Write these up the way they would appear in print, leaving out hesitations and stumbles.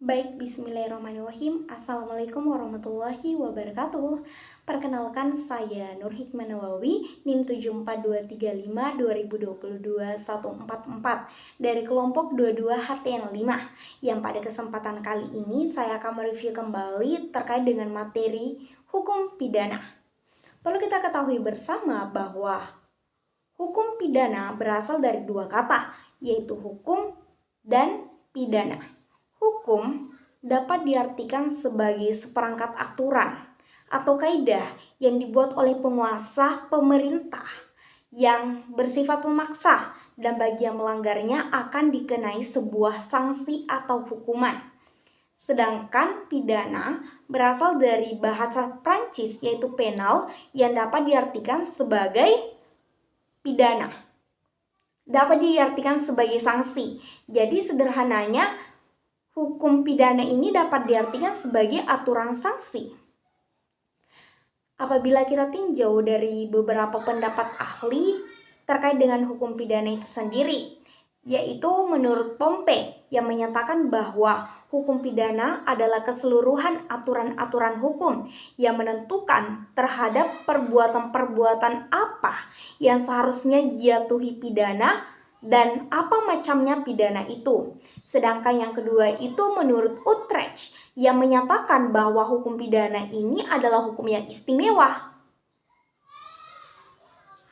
Baik, bismillahirrahmanirrahim. Assalamualaikum warahmatullahi wabarakatuh. Perkenalkan, saya Nur Hikmah Nawawi, NIM 74235-2022-144 dari kelompok 22 HTN 5, yang pada kesempatan kali ini saya akan mereview kembali terkait dengan materi hukum pidana. Perlu kita ketahui bersama bahwa hukum pidana berasal dari dua kata, yaitu hukum dan pidana. Hukum dapat diartikan sebagai seperangkat aturan atau kaidah yang dibuat oleh penguasa pemerintah yang bersifat memaksa, dan bagi yang melanggarnya akan dikenai sebuah sanksi atau hukuman. Sedangkan pidana berasal dari bahasa Prancis yaitu penal, yang dapat diartikan sebagai pidana, dapat diartikan sebagai sanksi. Jadi sederhananya, hukum pidana ini dapat diartikan sebagai aturan sanksi. Apabila kita tinjau dari beberapa pendapat ahli terkait dengan hukum pidana itu sendiri, yaitu menurut Pompe yang menyatakan bahwa hukum pidana adalah keseluruhan aturan-aturan hukum yang menentukan terhadap perbuatan-perbuatan apa yang seharusnya dijatuhi pidana dan apa macamnya pidana itu. Sedangkan yang kedua itu menurut Utrecht yang menyatakan bahwa hukum pidana ini adalah hukum yang istimewa,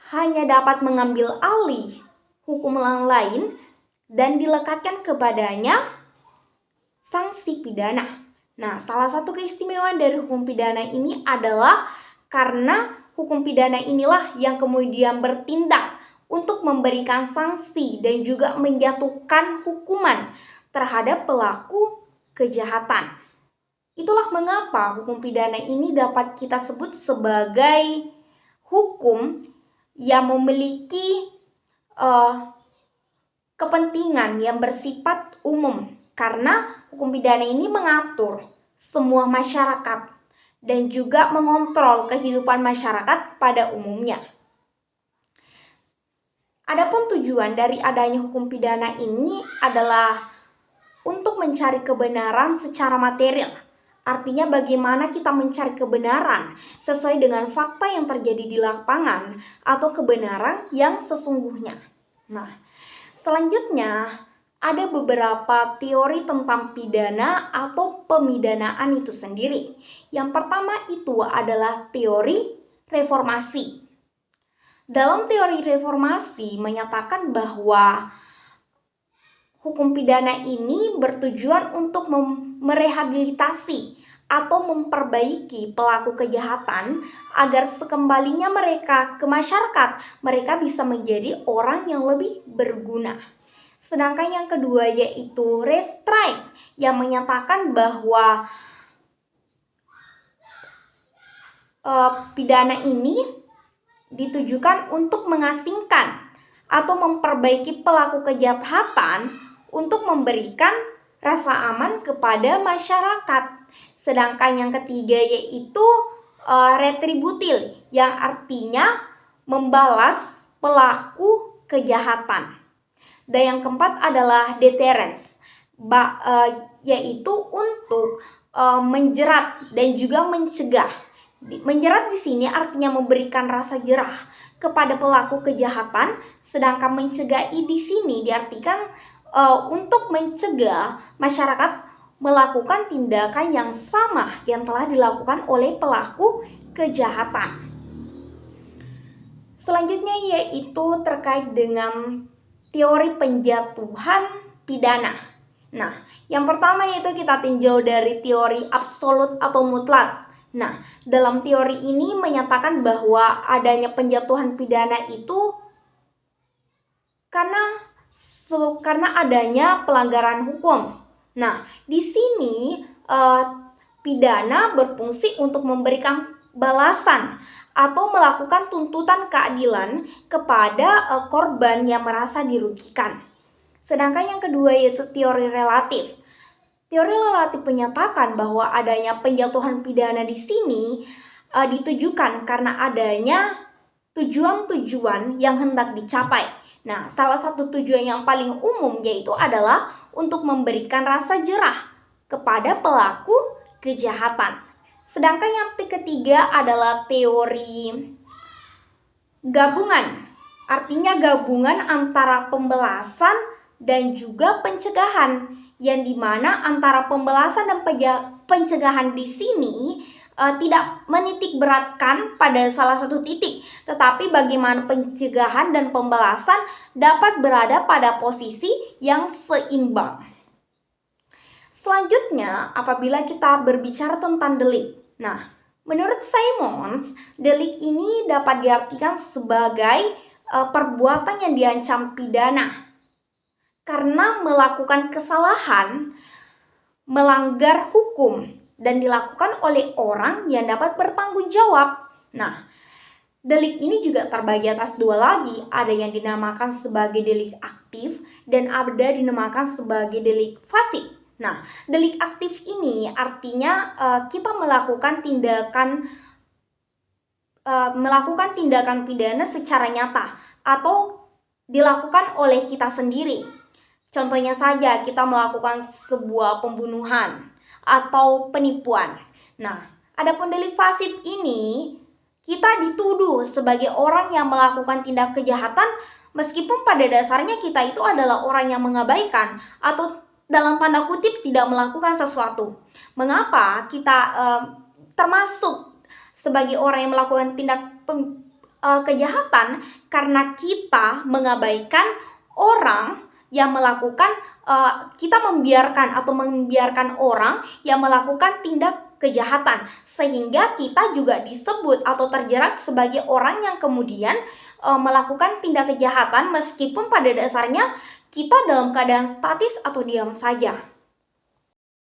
hanya dapat mengambil alih hukum yang lain dan dilekatkan kepadanya sanksi pidana. Nah, salah satu keistimewaan dari hukum pidana ini adalah karena hukum pidana inilah yang kemudian bertindak untuk memberikan sanksi dan juga menjatuhkan hukuman terhadap pelaku kejahatan. Itulah mengapa hukum pidana ini dapat kita sebut sebagai hukum yang memiliki kepentingan yang bersifat umum, karena hukum pidana ini mengatur semua masyarakat dan juga mengontrol kehidupan masyarakat pada umumnya. Adapun tujuan dari adanya hukum pidana ini adalah untuk mencari kebenaran secara material. Artinya bagaimana kita mencari kebenaran sesuai dengan fakta yang terjadi di lapangan atau kebenaran yang sesungguhnya. Nah, selanjutnya ada beberapa teori tentang pidana atau pemidanaan itu sendiri. Yang pertama itu adalah teori reformasi. Dalam teori reformasi menyatakan bahwa hukum pidana ini bertujuan untuk merehabilitasi atau memperbaiki pelaku kejahatan agar sekembalinya mereka ke masyarakat, mereka bisa menjadi orang yang lebih berguna. Sedangkan yang kedua yaitu restraint yang menyatakan bahwa pidana ini ditujukan untuk mengasingkan atau memperbaiki pelaku kejahatan untuk memberikan rasa aman kepada masyarakat. Sedangkan yang ketiga yaitu retributif yang artinya membalas pelaku kejahatan. Dan yang keempat adalah deterrence, yaitu untuk menjerat dan juga mencegah. Menjerat di sini artinya memberikan rasa jerah kepada pelaku kejahatan, sedangkan mencegah di sini diartikan untuk mencegah masyarakat melakukan tindakan yang sama yang telah dilakukan oleh pelaku kejahatan. Selanjutnya yaitu terkait dengan teori penjatuhan pidana. Nah, yang pertama yaitu kita tinjau dari teori absolut atau mutlak. Nah, dalam teori ini menyatakan bahwa adanya penjatuhan pidana itu karena adanya pelanggaran hukum. Nah, di sini pidana berfungsi untuk memberikan balasan atau melakukan tuntutan keadilan kepada korban yang merasa dirugikan. Sedangkan yang kedua yaitu teori relatif. Teori relatif menyatakan bahwa adanya penjatuhan pidana di sini ditujukan karena adanya tujuan-tujuan yang hendak dicapai. Nah, salah satu tujuan yang paling umum yaitu adalah untuk memberikan rasa jerah kepada pelaku kejahatan. Sedangkan yang ketiga adalah teori gabungan. Artinya gabungan antara pembelasan dan juga pencegahan, yang dimana antara pembelasan dan pencegahan di sini tidak menitik beratkan pada salah satu titik, tetapi bagaimana pencegahan dan pembelasan dapat berada pada posisi yang seimbang. Selanjutnya, apabila kita berbicara tentang delik. Nah, menurut Simons, delik ini dapat diartikan sebagai perbuatan yang diancam pidana karena melakukan kesalahan, melanggar hukum, dan dilakukan oleh orang yang dapat bertanggung jawab. Nah, delik ini juga terbagi atas dua lagi, ada yang dinamakan sebagai delik aktif dan ada dinamakan sebagai delik fasik. Nah, delik aktif ini artinya kita melakukan tindakan pidana secara nyata atau dilakukan oleh kita sendiri. Contohnya saja, kita melakukan sebuah pembunuhan atau penipuan. Nah, adapun delik fasik ini, kita dituduh sebagai orang yang melakukan tindak kejahatan meskipun pada dasarnya kita itu adalah orang yang mengabaikan atau dalam tanda kutip tidak melakukan sesuatu. Mengapa kita termasuk sebagai orang yang melakukan tindak kejahatan? Karena kita mengabaikan orang yang melakukan, kita membiarkan orang yang melakukan tindak kejahatan, sehingga kita juga disebut atau terjerat sebagai orang yang kemudian melakukan tindak kejahatan meskipun pada dasarnya kita dalam keadaan statis atau diam saja.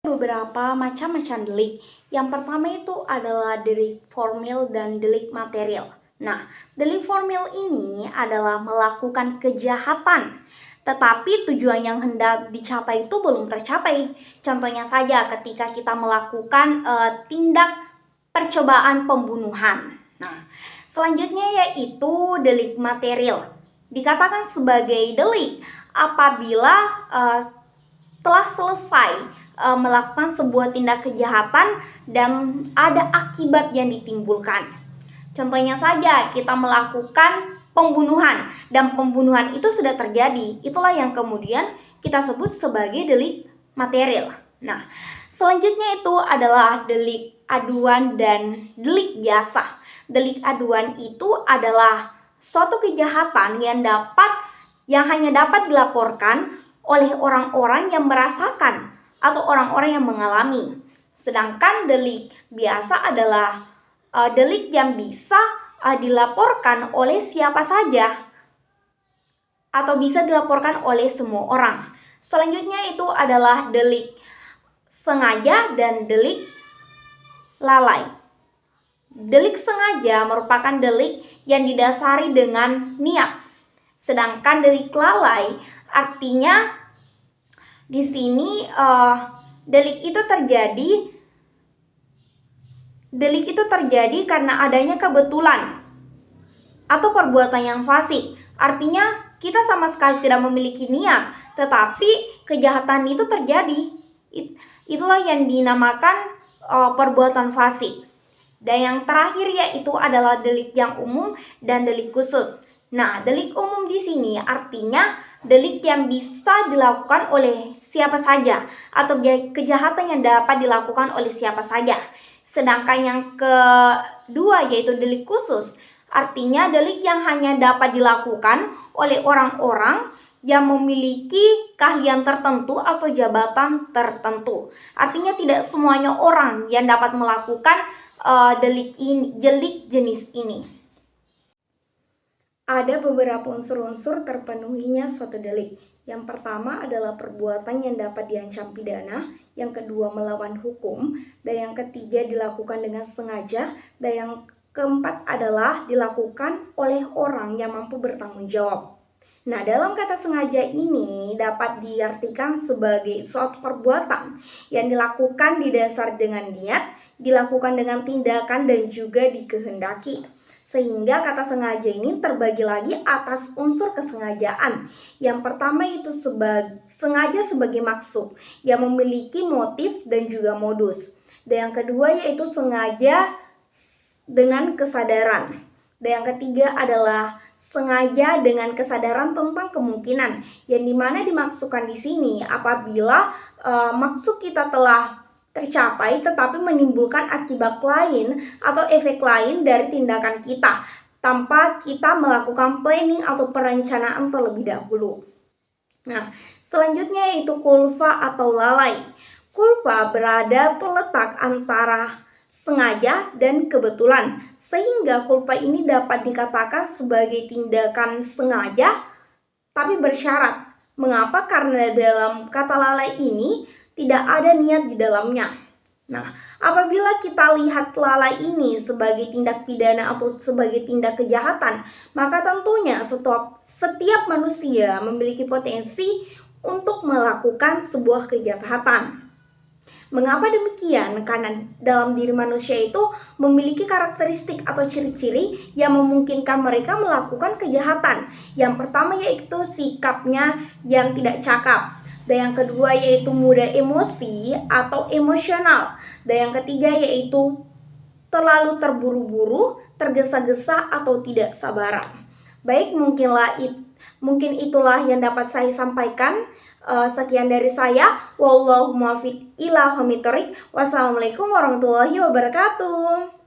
Beberapa macam-macam delik. Yang pertama itu adalah delik formil dan delik material. Nah, delik formil ini adalah melakukan kejahatan, tetapi tujuan yang hendak dicapai itu belum tercapai. Contohnya saja ketika kita melakukan tindak percobaan pembunuhan. Nah, selanjutnya yaitu delik material. Dikatakan sebagai delik apabila telah selesai melakukan sebuah tindak kejahatan dan ada akibat yang ditimbulkan. Contohnya saja kita melakukan pembunuhan dan pembunuhan itu sudah terjadi. Itulah yang kemudian kita sebut sebagai delik material. Nah, selanjutnya itu adalah delik aduan dan delik biasa. Delik aduan itu adalah suatu kejahatan yang hanya dapat dilaporkan oleh orang-orang yang merasakan atau orang-orang yang mengalami. Sedangkan delik biasa adalah delik yang bisa dilaporkan oleh siapa saja atau bisa dilaporkan oleh semua orang. Selanjutnya itu adalah delik sengaja dan delik lalai. Delik sengaja merupakan delik yang didasari dengan niat. Sedangkan delik lalai artinya di sini delik itu terjadi karena adanya kebetulan atau perbuatan yang fasik. Artinya kita sama sekali tidak memiliki niat, tetapi kejahatan itu terjadi. Itulah yang dinamakan perbuatan fasik. Dan yang terakhir yaitu adalah delik yang umum dan delik khusus. Nah, delik umum di sini artinya delik yang bisa dilakukan oleh siapa saja atau kejahatan yang dapat dilakukan oleh siapa saja. Sedangkan yang kedua yaitu delik khusus, artinya delik yang hanya dapat dilakukan oleh orang-orang yang memiliki keahlian tertentu atau jabatan tertentu. Artinya tidak semuanya orang yang dapat melakukan delik jenis ini. Ada beberapa unsur-unsur terpenuhinya suatu delik. Yang pertama adalah perbuatan yang dapat diancam pidana, yang kedua melawan hukum, dan yang ketiga dilakukan dengan sengaja, dan yang keempat adalah dilakukan oleh orang yang mampu bertanggung jawab. Nah, dalam kata sengaja ini dapat diartikan sebagai suatu perbuatan yang dilakukan didasar dengan niat, dilakukan dengan tindakan dan juga dikehendaki. Sehingga kata sengaja ini terbagi lagi atas unsur kesengajaan. Yang pertama itu sengaja sebagai maksud yang memiliki motif dan juga modus. Dan yang kedua yaitu sengaja dengan kesadaran. Dan yang ketiga adalah sengaja dengan kesadaran tentang kemungkinan, yang dimana dimaksudkan di sini apabila maksud kita telah tercapai tetapi menimbulkan akibat lain atau efek lain dari tindakan kita tanpa kita melakukan planning atau perencanaan terlebih dahulu. Nah, selanjutnya yaitu kulfa atau lalai. Kulfa berada terletak antara sengaja dan kebetulan, sehingga kulpa ini dapat dikatakan sebagai tindakan sengaja tapi bersyarat. Mengapa? Karena dalam kata lalai ini tidak ada niat di dalamnya. Nah, apabila kita lihat lalai ini sebagai tindak pidana atau sebagai tindak kejahatan, maka tentunya setiap manusia memiliki potensi untuk melakukan sebuah kejahatan. Mengapa demikian? Karena dalam diri manusia itu memiliki karakteristik atau ciri-ciri yang memungkinkan mereka melakukan kejahatan. Yang pertama yaitu sikapnya yang tidak cakap. Dan yang kedua yaitu mudah emosi atau emosional. Dan yang ketiga yaitu terlalu terburu-buru, tergesa-gesa atau tidak sabaran. Baik, mungkin itulah yang dapat saya sampaikan. Sekian dari saya. Wallahu muwaffiq ila aqwamit thoriq. Wassalamualaikum warahmatullahi wabarakatuh.